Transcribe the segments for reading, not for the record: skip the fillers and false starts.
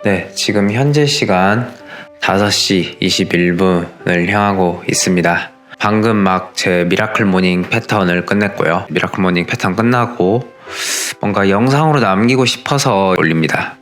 네, 지금 현재 시간 5시 21분을 향하고 있습니다. 방금 막 제 미라클 모닝 패턴을 끝냈고요. 미라클 모닝 패턴 끝나고 뭔가 영상으로 남기고 싶어서 올립니다.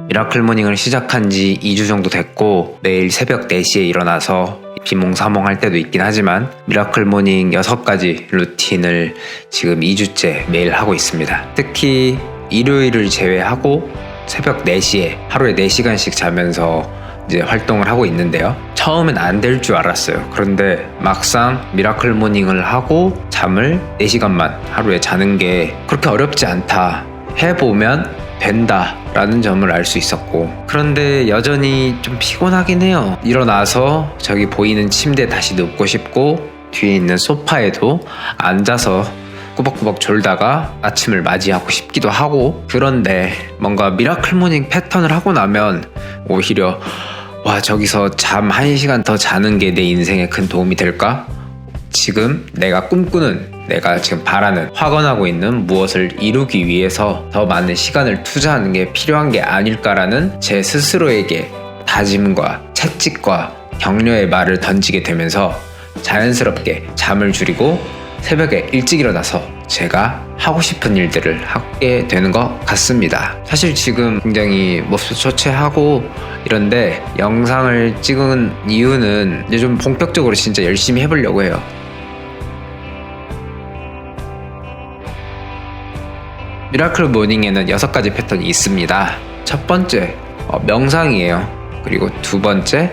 미라클 모닝을 시작한 지 2주 정도 됐고 매일 새벽 4시에 일어나서 비몽사몽 할 때도 있긴 하지만 미라클 모닝 6가지 루틴을 지금 2주째 매일 하고 있습니다. 특히 일요일을 제외하고 새벽 4시에 하루에 4시간씩 자면서 이제 활동을 하고 있는데요. 처음엔 안 될 줄 알았어요. 그런데 막상 미라클 모닝을 하고 잠을 4시간만 하루에 자는 게 그렇게 어렵지 않다. 해보면 된다 라는 점을 알 수 있었고, 그런데 여전히 좀 피곤하긴 해요. 일어나서 저기 보이는 침대에 다시 눕고 싶고 뒤에 있는 소파에도 앉아서 꾸벅꾸벅 졸다가 아침을 맞이하고 싶기도 하고, 그런데 뭔가 미라클 모닝 패턴을 하고 나면 오히려 와, 저기서 잠 1시간 더 자는 게 내 인생에 큰 도움이 될까? 지금 내가 꿈꾸는, 내가 지금 바라는, 확언하고 있는 무엇을 이루기 위해서 더 많은 시간을 투자하는 게 필요한 게 아닐까라는 제 스스로에게 다짐과 채찍과 격려의 말을 던지게 되면서 자연스럽게 잠을 줄이고 새벽에 일찍 일어나서 제가 하고 싶은 일들을 하게 되는 것 같습니다. 사실 지금 굉장히 몹시 초췌하고 이런데 영상을 찍은 이유는 이제 좀 본격적으로 진짜 열심히 해보려고 해요. 미라클 모닝에는 6가지 패턴이 있습니다. 첫 번째, 명상이에요. 그리고 두 번째,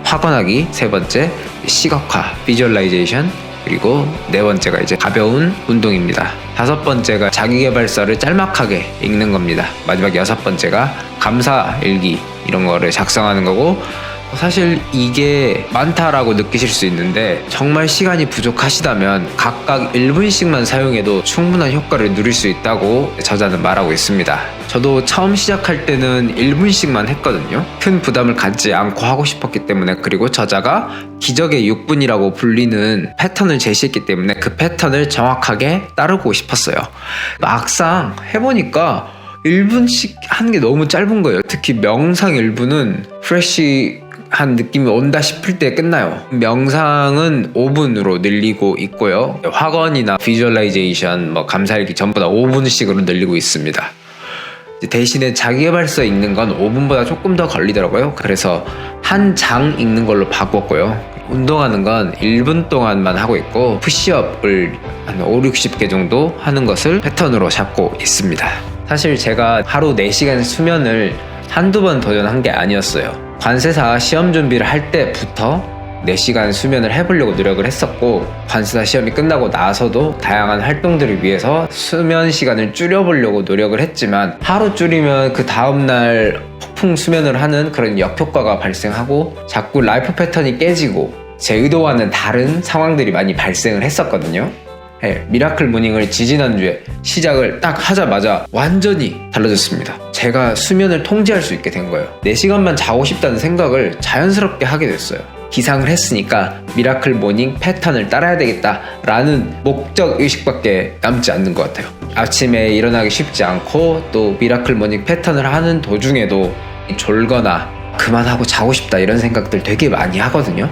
확언하기. 세 번째, 시각화, 비주얼라이제이션. 그리고 네 번째가 이제 가벼운 운동입니다. 다섯 번째가 자기계발서를 짤막하게 읽는 겁니다. 마지막 6번째가 감사일기, 이런 거를 작성하는 거고, 사실 이게 많다라고 느끼실 수 있는데 정말 시간이 부족하시다면 각각 1분씩만 사용해도 충분한 효과를 누릴 수 있다고 저자는 말하고 있습니다. 저도 처음 시작할 때는 1분씩만 했거든요. 큰 부담을 갖지 않고 하고 싶었기 때문에, 그리고 저자가 기적의 6분이라고 불리는 패턴을 제시했기 때문에 그 패턴을 정확하게 따르고 싶었어요. 막상 해보니까 1분씩 하는 게 너무 짧은 거예요. 특히 명상 1분은 프레쉬한 느낌이 온다 싶을 때 끝나요. 명상은 5분으로 늘리고 있고요. 확언이나 비주얼라이제이션, 감사일기 전부 다 5분씩으로 늘리고 있습니다. 대신에 자기계발서 읽는 건 5분보다 조금 더 걸리더라고요. 그래서 한 장 읽는 걸로 바꿨고요. 운동하는 건 1분 동안만 하고 있고, 푸시업을 한 5, 60개 정도 하는 것을 패턴으로 잡고 있습니다. 사실 제가 하루 4시간 수면을 한두 번 도전한 게 아니었어요. 관세사 시험 준비를 할 때부터 4시간 수면을 해보려고 노력을 했었고, 관세사 시험이 끝나고 나서도 다양한 활동들을 위해서 수면 시간을 줄여보려고 노력을 했지만, 하루 줄이면 그 다음날 폭풍 수면을 하는 그런 역효과가 발생하고 자꾸 라이프 패턴이 깨지고 제 의도와는 다른 상황들이 많이 발생을 했었거든요. 미라클 모닝을 지지난주에 시작을 딱 하자마자 완전히 달라졌습니다. 제가 수면을 통제할 수 있게 된 거예요. 4시간만 자고 싶다는 생각을 자연스럽게 하게 됐어요. 기상을 했으니까 미라클 모닝 패턴을 따라야 되겠다라는 목적 의식밖에 남지 않는 것 같아요. 아침에 일어나기 쉽지 않고 또 미라클 모닝 패턴을 하는 도중에도 졸거나 그만하고 자고 싶다 이런 생각들 되게 많이 하거든요.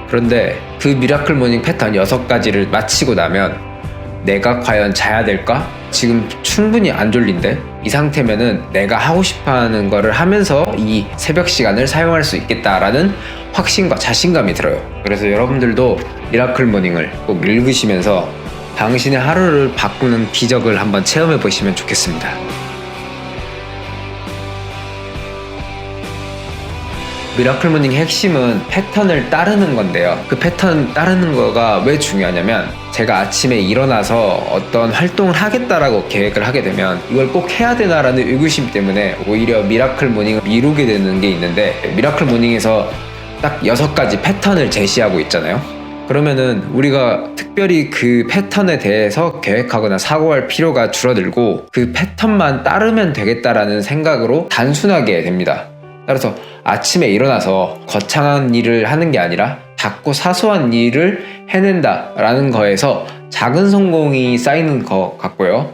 그런데 그 미라클 모닝 패턴 6가지를 마치고 나면 내가 과연 자야 될까? 지금 충분히 안 졸린데? 이 상태면은 내가 하고 싶어하는 거를 하면서 이 새벽 시간을 사용할 수 있겠다라는 확신과 자신감이 들어요. 그래서 여러분들도 미라클 모닝을 꼭 읽으시면서 당신의 하루를 바꾸는 기적을 한번 체험해 보시면 좋겠습니다. 미라클 모닝의 핵심은 패턴을 따르는 건데요. 그 패턴 따르는 거가 왜 중요하냐면, 제가 아침에 일어나서 어떤 활동을 하겠다라고 계획을 하게 되면 이걸 꼭 해야 되나라는 의구심 때문에 오히려 미라클 모닝을 미루게 되는 게 있는데, 미라클 모닝에서 딱 6가지 패턴을 제시하고 있잖아요. 그러면은 우리가 특별히 그 패턴에 대해서 계획하거나 사고할 필요가 줄어들고 그 패턴만 따르면 되겠다라는 생각으로 단순하게 됩니다. 따라서 아침에 일어나서 거창한 일을 하는 게 아니라 작고 사소한 일을 해낸다라는 거에서 작은 성공이 쌓이는 것 같고요.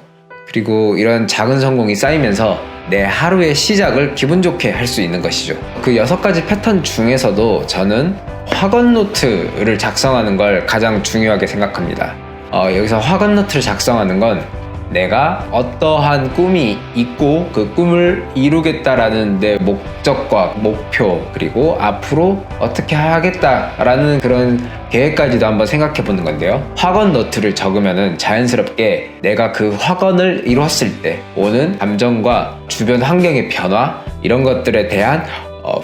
그리고 이런 작은 성공이 쌓이면서 내 하루의 시작을 기분 좋게 할 수 있는 것이죠. 그 6가지 패턴 중에서도 저는 확언 노트를 작성하는 걸 가장 중요하게 생각합니다. 여기서 확언 노트를 작성하는 건 내가 어떠한 꿈이 있고 그 꿈을 이루겠다라는 내 목적과 목표, 그리고 앞으로 어떻게 하겠다라는 그런 계획까지도 한번 생각해 보는 건데요. 확언 노트를 적으면은 자연스럽게 내가 그 확언을 이뤘을 때 오는 감정과 주변 환경의 변화, 이런 것들에 대한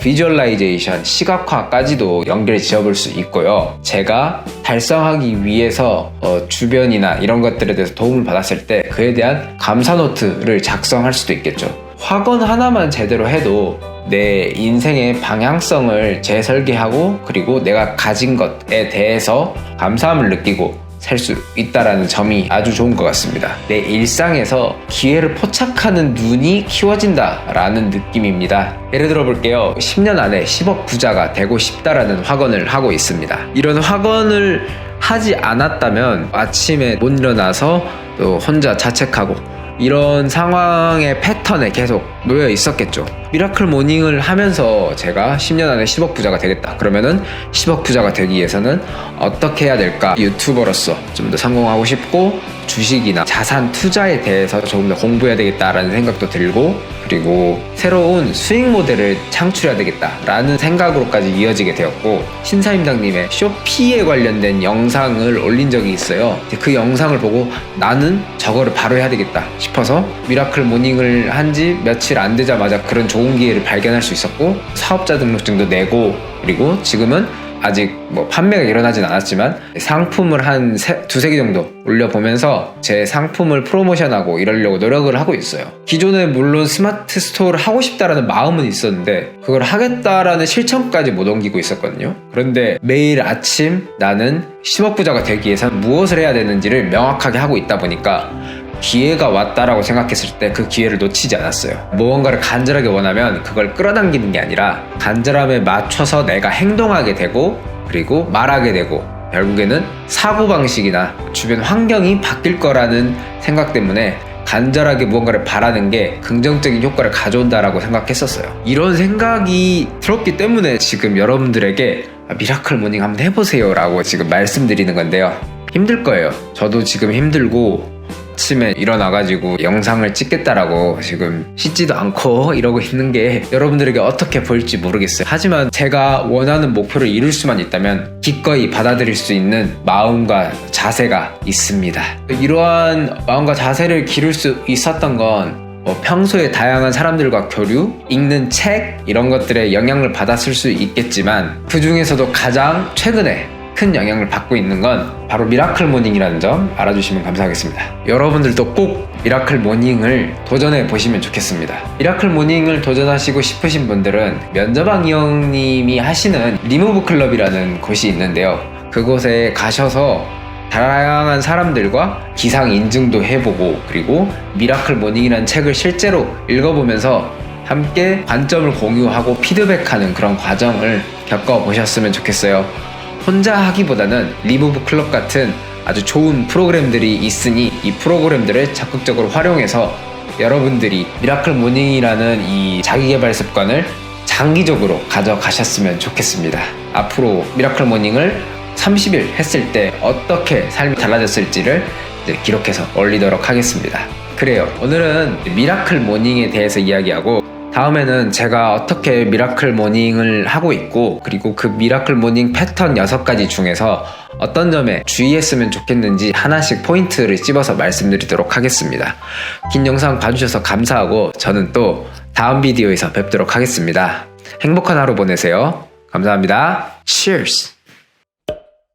비주얼라이제이션, 시각화까지도 연결 지어볼 수 있고요. 제가 달성하기 위해서 주변이나 이런 것들에 대해서 도움을 받았을 때 그에 대한 감사 노트를 작성할 수도 있겠죠. 확언 하나만 제대로 해도 내 인생의 방향성을 재설계하고, 그리고 내가 가진 것에 대해서 감사함을 느끼고 살 수 있다라는 점이 아주 좋은 것 같습니다. 내 일상에서 기회를 포착하는 눈이 키워진다라는 느낌입니다. 예를 들어 볼게요. 10년 안에 10억 부자가 되고 싶다라는 확언을 하고 있습니다. 이런 확언을 하지 않았다면 아침에 못 일어나서 또 혼자 자책하고 이런 상황의 패턴에 계속 놓여 있었겠죠. 미라클 모닝을 하면서 제가 10년 안에 10억 부자가 되겠다. 그러면은 10억 부자가 되기 위해서는 어떻게 해야 될까? 유튜버로서 좀 더 성공하고 싶고, 주식이나 자산 투자에 대해서 조금 더 공부해야 되겠다라는 생각도 들고, 그리고 새로운 수익 모델을 창출해야 되겠다라는 생각으로까지 이어지게 되었고, 신사임당님의 쇼피에 관련된 영상을 올린 적이 있어요. 그 영상을 보고 나는 저거를 바로 해야 되겠다 싶어서 미라클 모닝을 한 지 며칠 안 되자마자 그런 좋은 기회를 발견할 수 있었고, 사업자 등록증도 내고, 그리고 지금은 아직 판매가 일어나진 않았지만 상품을 한 두세 개 정도 올려보면서 제 상품을 프로모션하고 이러려고 노력을 하고 있어요. 기존에 물론 스마트 스토어를 하고 싶다라는 마음은 있었는데 그걸 하겠다라는 실천까지 못 옮기고 있었거든요. 그런데 매일 아침 나는 10억 부자가 되기 위해서 무엇을 해야 되는지를 명확하게 하고 있다 보니까 기회가 왔다라고 생각했을 때 그 기회를 놓치지 않았어요. 무언가를 간절하게 원하면 그걸 끌어당기는 게 아니라 간절함에 맞춰서 내가 행동하게 되고, 그리고 말하게 되고, 결국에는 사고방식이나 주변 환경이 바뀔 거라는 생각 때문에 간절하게 무언가를 바라는 게 긍정적인 효과를 가져온다라고 생각했었어요. 이런 생각이 들었기 때문에 지금 여러분들에게 미라클 모닝 한번 해보세요 라고 지금 말씀드리는 건데요. 힘들 거예요. 저도 지금 힘들고 아침에 일어나가지고 영상을 찍겠다라고 지금 씻지도 않고 이러고 있는 게 여러분들에게 어떻게 보일지 모르겠어요. 하지만 제가 원하는 목표를 이룰 수만 있다면 기꺼이 받아들일 수 있는 마음과 자세가 있습니다. 이러한 마음과 자세를 기를 수 있었던 건 평소에 다양한 사람들과 교류, 읽는 책, 이런 것들에 영향을 받았을 수 있겠지만 그 중에서도 가장 최근에 큰 영향을 받고 있는 건 바로 미라클 모닝이라는 점 알아주시면 감사하겠습니다. 여러분들도 꼭 미라클 모닝을 도전해 보시면 좋겠습니다. 미라클 모닝을 도전하시고 싶으신 분들은 면접왕 형님이 하시는 리무브 클럽이라는 곳이 있는데요. 그곳에 가셔서 다양한 사람들과 기상 인증도 해보고, 그리고 미라클 모닝이라는 책을 실제로 읽어보면서 함께 관점을 공유하고 피드백하는 그런 과정을 겪어보셨으면 좋겠어요. 혼자 하기보다는 리무브 클럽 같은 아주 좋은 프로그램들이 있으니 이 프로그램들을 적극적으로 활용해서 여러분들이 미라클 모닝이라는 이 자기개발 습관을 장기적으로 가져가셨으면 좋겠습니다. 앞으로 미라클 모닝을 30일 했을 때 어떻게 삶이 달라졌을지를 기록해서 올리도록 하겠습니다. 그래요. 오늘은 미라클 모닝에 대해서 이야기하고, 다음에는 제가 어떻게 미라클 모닝을 하고 있고, 그리고 그 미라클 모닝 패턴 6가지 중에서 어떤 점에 주의했으면 좋겠는지 하나씩 포인트를 찝어서 말씀드리도록 하겠습니다. 긴 영상 봐주셔서 감사하고 저는 또 다음 비디오에서 뵙도록 하겠습니다. 행복한 하루 보내세요. 감사합니다. Cheers!